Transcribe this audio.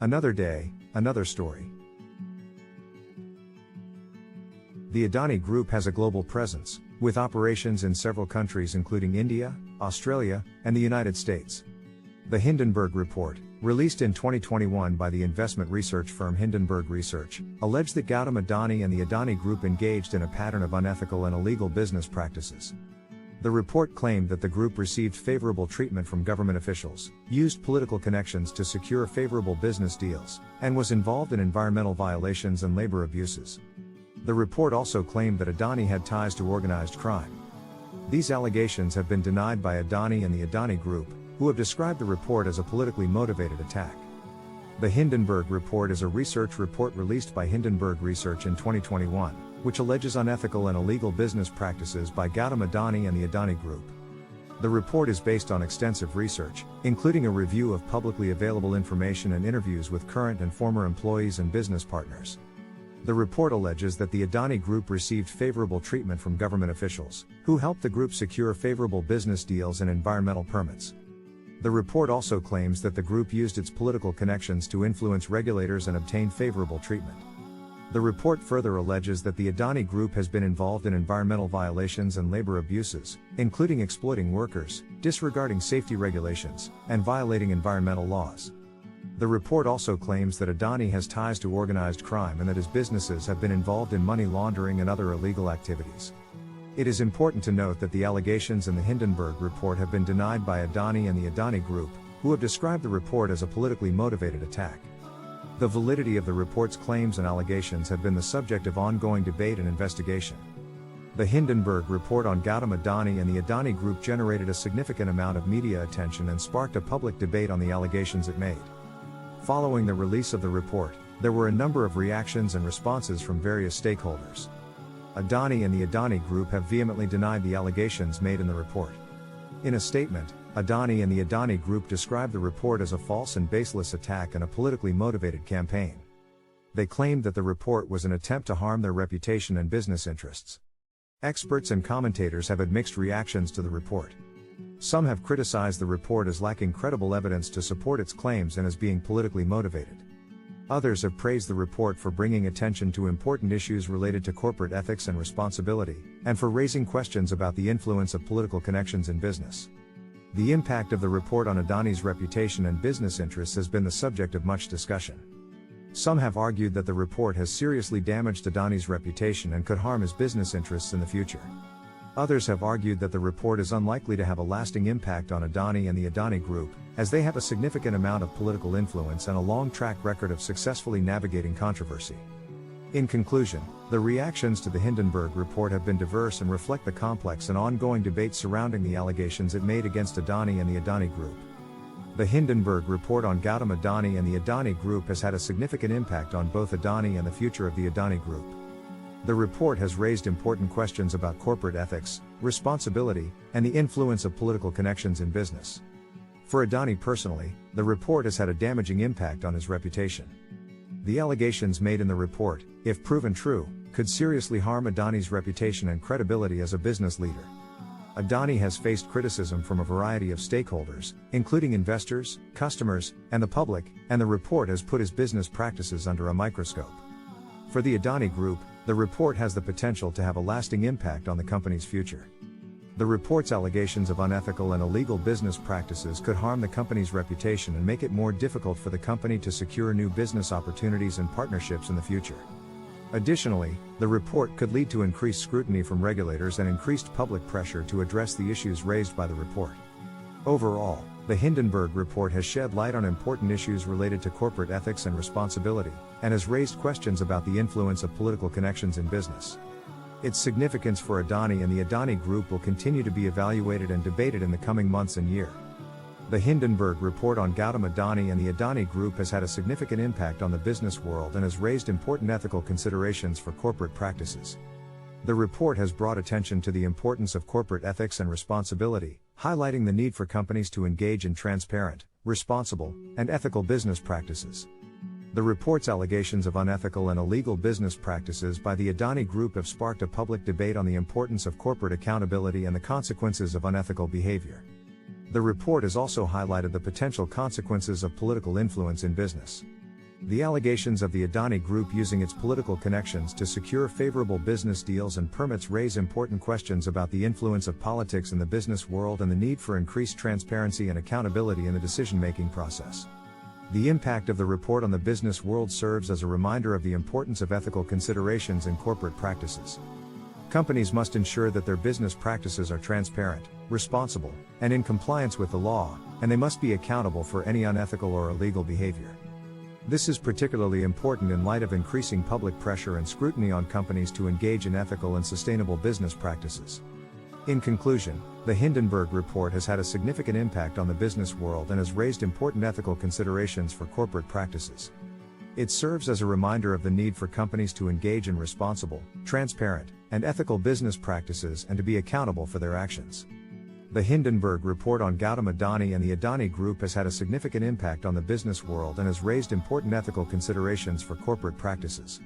Another day, another story. The Adani Group has a global presence, with operations in several countries including India, Australia, and the United States. The Hindenburg Report, released in 2021 by the investment research firm Hindenburg Research, alleged that Gautam Adani and the Adani Group engaged in a pattern of unethical and illegal business practices. The report claimed that the group received favorable treatment from government officials, used political connections to secure favorable business deals, and was involved in environmental violations and labor abuses. The report also claimed that Adani had ties to organized crime. These allegations have been denied by Adani and the Adani Group, who have described the report as a politically motivated attack. The Hindenburg Report is a research report released by Hindenburg Research in 2021, which alleges unethical and illegal business practices by Gautam Adani and the Adani Group. The report is based on extensive research, including a review of publicly available information and interviews with current and former employees and business partners. The report alleges that the Adani Group received favorable treatment from government officials, who helped the group secure favorable business deals and environmental permits. The report also claims that the group used its political connections to influence regulators and obtain favorable treatment. The report further alleges that the Adani Group has been involved in environmental violations and labor abuses, including exploiting workers, disregarding safety regulations, and violating environmental laws. The report also claims that Adani has ties to organized crime and that his businesses have been involved in money laundering and other illegal activities. It is important to note that the allegations in the Hindenburg Report have been denied by Adani and the Adani Group, who have described the report as a politically motivated attack. The validity of the report's claims and allegations have been the subject of ongoing debate and investigation. The Hindenburg Report on Gautam Adani and the Adani Group generated a significant amount of media attention and sparked a public debate on the allegations it made. Following the release of the report, there were a number of reactions and responses from various stakeholders. Adani and the Adani Group have vehemently denied the allegations made in the report. In a statement, Adani and the Adani Group described the report as a false and baseless attack and a politically motivated campaign. They claimed that the report was an attempt to harm their reputation and business interests. Experts and commentators have had mixed reactions to the report. Some have criticized the report as lacking credible evidence to support its claims and as being politically motivated. Others have praised the report for bringing attention to important issues related to corporate ethics and responsibility, and for raising questions about the influence of political connections in business. The impact of the report on Adani's reputation and business interests has been the subject of much discussion. Some have argued that the report has seriously damaged Adani's reputation and could harm his business interests in the future. Others have argued that the report is unlikely to have a lasting impact on Adani and the Adani Group, as they have a significant amount of political influence and a long track record of successfully navigating controversy. In conclusion, the reactions to the Hindenburg Report have been diverse and reflect the complex and ongoing debate surrounding the allegations it made against Adani and the Adani Group. The Hindenburg Report on Gautam Adani and the Adani Group has had a significant impact on both Adani and the future of the Adani Group. The report has raised important questions about corporate ethics, responsibility, and the influence of political connections in business. For Adani personally, the report has had a damaging impact on his reputation. The allegations made in the report, if proven true, could seriously harm Adani's reputation and credibility as a business leader. Adani has faced criticism from a variety of stakeholders, including investors, customers, and the public, and the report has put his business practices under a microscope. For the Adani Group, the report has the potential to have a lasting impact on the company's future. The report's allegations of unethical and illegal business practices could harm the company's reputation and make it more difficult for the company to secure new business opportunities and partnerships in the future. Additionally, the report could lead to increased scrutiny from regulators and increased public pressure to address the issues raised by the report. Overall, the Hindenburg Report has shed light on important issues related to corporate ethics and responsibility, and has raised questions about the influence of political connections in business. Its significance for Adani and the Adani Group will continue to be evaluated and debated in the coming months and year. The Hindenburg Report on Gautam Adani and the Adani Group has had a significant impact on the business world and has raised important ethical considerations for corporate practices. The report has brought attention to the importance of corporate ethics and responsibility, highlighting the need for companies to engage in transparent, responsible, and ethical business practices. The report's allegations of unethical and illegal business practices by the Adani Group have sparked a public debate on the importance of corporate accountability and the consequences of unethical behavior. The report has also highlighted the potential consequences of political influence in business. The allegations of the Adani Group using its political connections to secure favorable business deals and permits raise important questions about the influence of politics in the business world and the need for increased transparency and accountability in the decision-making process. The impact of the report on the business world serves as a reminder of the importance of ethical considerations in corporate practices. Companies must ensure that their business practices are transparent, responsible, and in compliance with the law, and they must be accountable for any unethical or illegal behavior. This is particularly important in light of increasing public pressure and scrutiny on companies to engage in ethical and sustainable business practices. In conclusion, the Hindenburg Report has had a significant impact on the business world and has raised important ethical considerations for corporate practices. It serves as a reminder of the need for companies to engage in responsible, transparent, and ethical business practices and to be accountable for their actions. The Hindenburg Report on Gautam Adani and the Adani Group has had a significant impact on the business world and has raised important ethical considerations for corporate practices.